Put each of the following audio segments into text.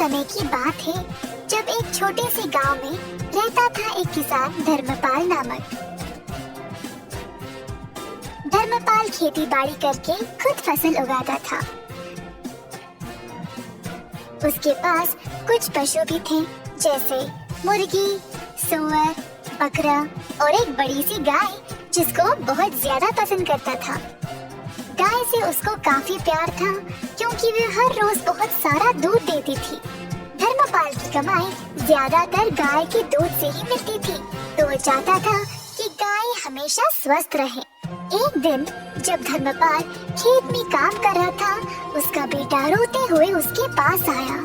समय की बात है जब एक छोटे से गांव में रहता था एक किसान धर्मपाल नामक। धर्मपाल खेती बाड़ी करके खुद फसल उगाता था। उसके पास कुछ पशु भी थे, जैसे मुर्गी, सूअर, बकरा और एक बड़ी सी गाय जिसको बहुत ज्यादा पसंद करता था। गाय से उसको काफी प्यार था क्योंकि वह हर रोज बहुत सारा दूध देती थी। धर्मपाल की कमाई ज्यादातर गाय के दूध से ही मिलती थी, तो वो चाहता था कि गाय हमेशा स्वस्थ रहे। एक दिन जब धर्मपाल खेत में काम कर रहा था, उसका बेटा रोते हुए उसके पास आया।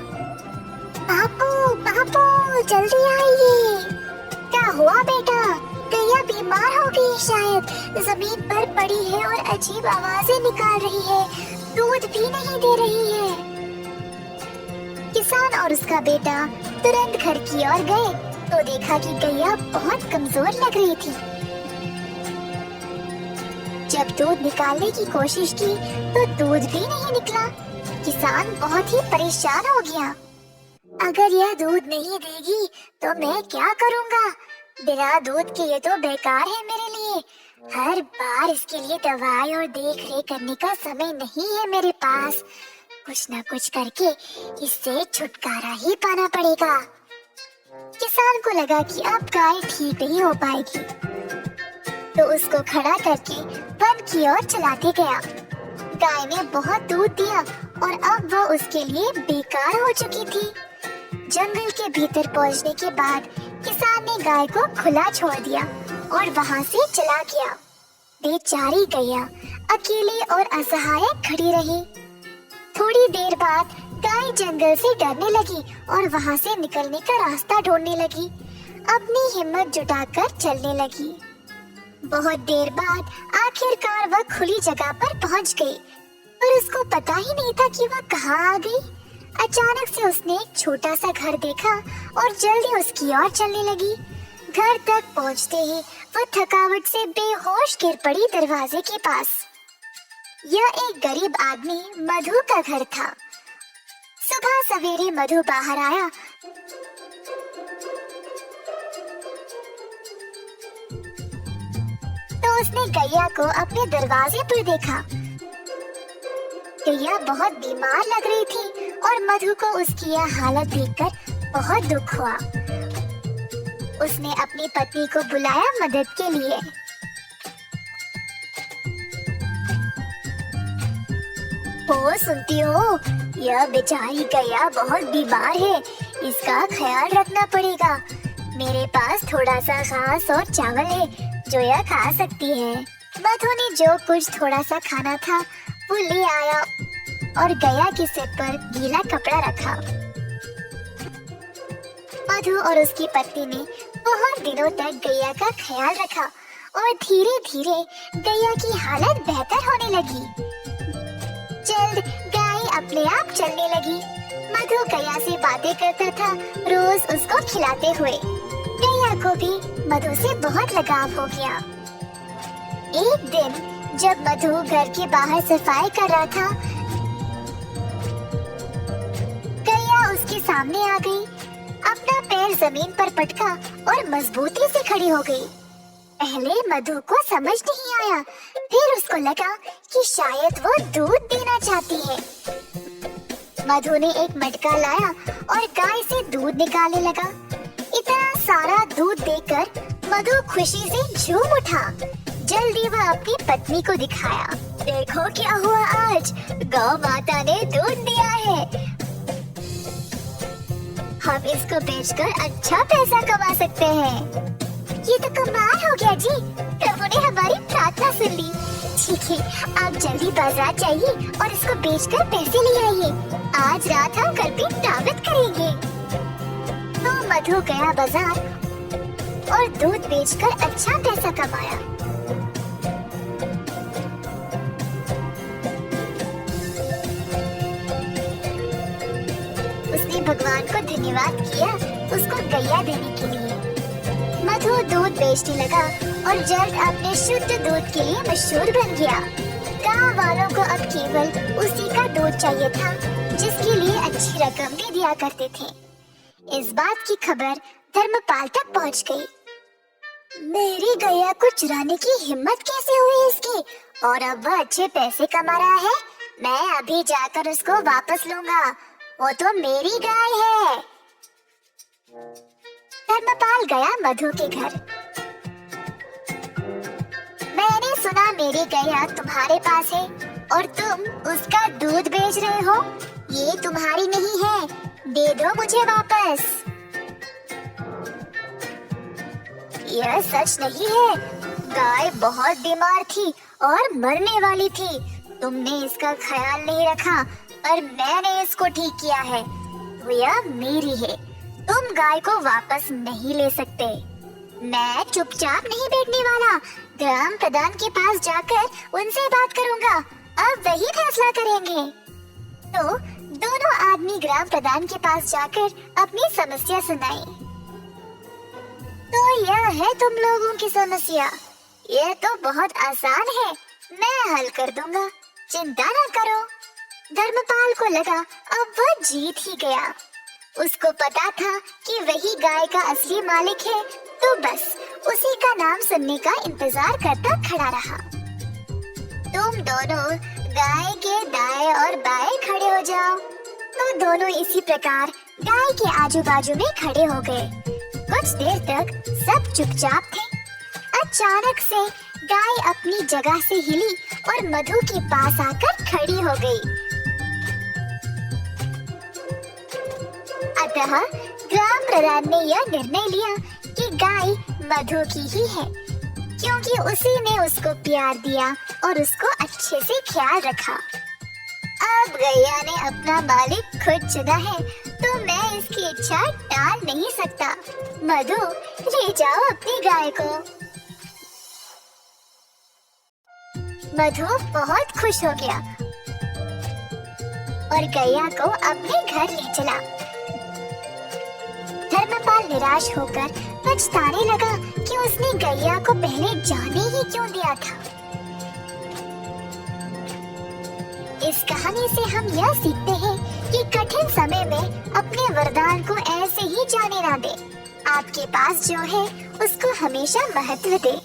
पापू, पापू, जल्दी आइए। क्या हुआ बेटा? गैया बीमार हो गई शायद, जमीन पर पड़ी है और अजीब आवाजें निकाल रही है, दूध भी नहीं दे रही है। किसान और उसका बेटा तुरंत घर की ओर गए तो देखा कि गैया बहुत कमजोर लग रही थी। जब दूध निकालने की कोशिश की तो दूध भी नहीं निकला। किसान बहुत ही परेशान हो गया। अगर यह दूध नहीं देगी तो मैं क्या करूँगा? बिना दूध के ये तो बेकार है मेरे लिए। हर बार इसके लिए दवाई और देख रेख करने का समय नहीं है मेरे पास। कुछ न कुछ करके इससे छुटकारा ही पाना पड़ेगा। किसान को लगा कि अब गाय ठीक नहीं हो पाएगी, तो उसको खड़ा करके वन की ओर चलाते गया। गाय ने बहुत दूध दिया और अब वह उसके लिए बेकार हो चुकी थी। जंगल के भीतर पहुंचने के बाद किसान ने गाय को खुला छोड़ दिया और वहां से चला गया। बेचारी गैया अकेली और असहाय खड़ी रही। थोड़ी देर बाद गाय जंगल से डरने लगी और वहां से निकलने का रास्ता ढूंढने लगी। अपनी हिम्मत जुटाकर चलने लगी। बहुत देर बाद आखिरकार वह खुली जगह पर पहुंच गई, पर उसको पता ही नहीं था कि वह कहाँ आ गई। अचानक से उसने एक छोटा सा घर देखा और जल्दी उसकी ओर चलने लगी। घर तक पहुंचते ही वह थकावट से बेहोश गिर पड़ी दरवाजे के पास। यह एक गरीब आदमी मधु का घर था। सुबह सवेरे मधु बाहर आया तो उसने गैया को अपने दरवाजे पर देखा। गैया बहुत बीमार लग रही थी और मधु को उसकी यह हालत देखकर बहुत दुख हुआ। उसने अपनी पत्नी को बुलाया मदद के लिए। ओ सुनती हो, यह बेचारी गैया बहुत बीमार है, इसका ख्याल रखना पड़ेगा। मेरे पास थोड़ा सा घास और चावल है जो यह खा सकती है। मधु ने जो कुछ थोड़ा सा खाना था वो ले आया और गैया के सिर पर गीला कपड़ा रखा। मधु और उसकी पत्नी ने बहुत दिनों तक गैया का ख्याल रखा और धीरे धीरे गैया की हालत बेहतर होने लगी। जल्द गाय अपने आप चलने लगी। मधु गैया से बातें करता था, रोज उसको खिलाते हुए। गैया को भी मधु से बहुत लगाव हो गया। एक दिन जब मधु घर के बाहर सफाई कर रहा था, गैया उसके सामने आ गई। अपना पैर जमीन पर पटका और मजबूती से खड़ी हो गई। पहले मधु को समझ नहीं आया, फिर उसको लगा कि शायद वो दूध देना चाहती है। मधु ने एक मटका लाया और गाय से दूध निकालने लगा। इतना सारा दूध देकर मधु खुशी से झूम उठा। जल्दी वह अपनी पत्नी को दिखाया। देखो क्या हुआ आज, गौ माता ने दूध दिया है। हम इसको बेचकर अच्छा पैसा कमा सकते हैं। ये तो कमाल हो गया जी, प्रभु ने हमारी प्रार्थना सुन ली। ठीक है, आप जल्दी बाजार जाइए और इसको बेचकर पैसे ले आइए। आज रात हम घर पे दावत करेंगे। तो मधु गया बाजार और दूध बेचकर अच्छा पैसा कमाया। उसने भगवान को धन्यवाद किया उसको गैया देने के लिए। मधु दूध बेचने लगा और जल्द अपने शुद्ध दूध के लिए मशहूर बन गया। गांव वालों को अब केवल उसी का दूध चाहिए था जिसके लिए अच्छी रकम भी दिया करते थे। इस बात की खबर धर्मपाल तक पहुंच गई। मेरी गैया को चुराने की हिम्मत कैसे हुई इसकी, और अब वह अच्छे पैसे कमा रहा है। मैं अभी जाकर उसको वापस लूंगा, वो तो मेरी गाय है। धर्मपाल गया मधु के घर। मैंने सुना मेरी गैया तुम्हारे पास है और तुम उसका दूध बेच रहे हो। ये तुम्हारी नहीं है, दे दो मुझे वापस। यह सच नहीं है, गाय बहुत बीमार थी और मरने वाली थी। तुमने इसका ख्याल नहीं रखा और मैंने इसको ठीक किया है, तो यह मेरी है। तुम गाय को वापस नहीं ले सकते। मैं चुपचाप नहीं बैठने वाला, ग्राम प्रधान के पास जाकर उनसे बात करूंगा। अब वही फैसला करेंगे। तो दोनों आदमी ग्राम प्रधान के पास जाकर अपनी समस्या सुनाई। तो यह है तुम लोगों की समस्या। यह तो बहुत आसान है, मैं हल कर दूंगा, चिंता न करो। धर्मपाल को लगा अब वह जीत ही गया। उसको पता था कि वही गाय का असली मालिक है, तो बस उसी का नाम सुनने का इंतजार करता खड़ा रहा। तुम दोनों गाय के दाएं और बाएं खड़े हो जाओ। तो दोनों इसी प्रकार गाय के आजू बाजू में खड़े हो गए। कुछ देर तक सब चुपचाप थे। अचानक से गाय अपनी जगह से हिली और मधु के पास आकर खड़ी हो गई। अतः ग्राम प्रधान ने यह निर्णय लिया कि गाय मधु की ही है, क्योंकि उसी ने उसको प्यार दिया और उसको अच्छे से ख्याल रखा। अब गैया ने अपना मालिक खुद चुना है, तो मैं इसकी इच्छा टाल नहीं सकता। मधु, ले जाओ अपनी गाय को। मधु बहुत खुश हो गया और गैया को अपने घर ले चला। धर्मपाल निराश होकर पछताने लगा कि उसने गैया को पहले जाने ही क्यों दिया था। इस कहानी से हम यह सीखते हैं कि कठिन समय में अपने वरदान को ऐसे ही जाने ना दें। आपके पास जो है उसको हमेशा महत्व दें।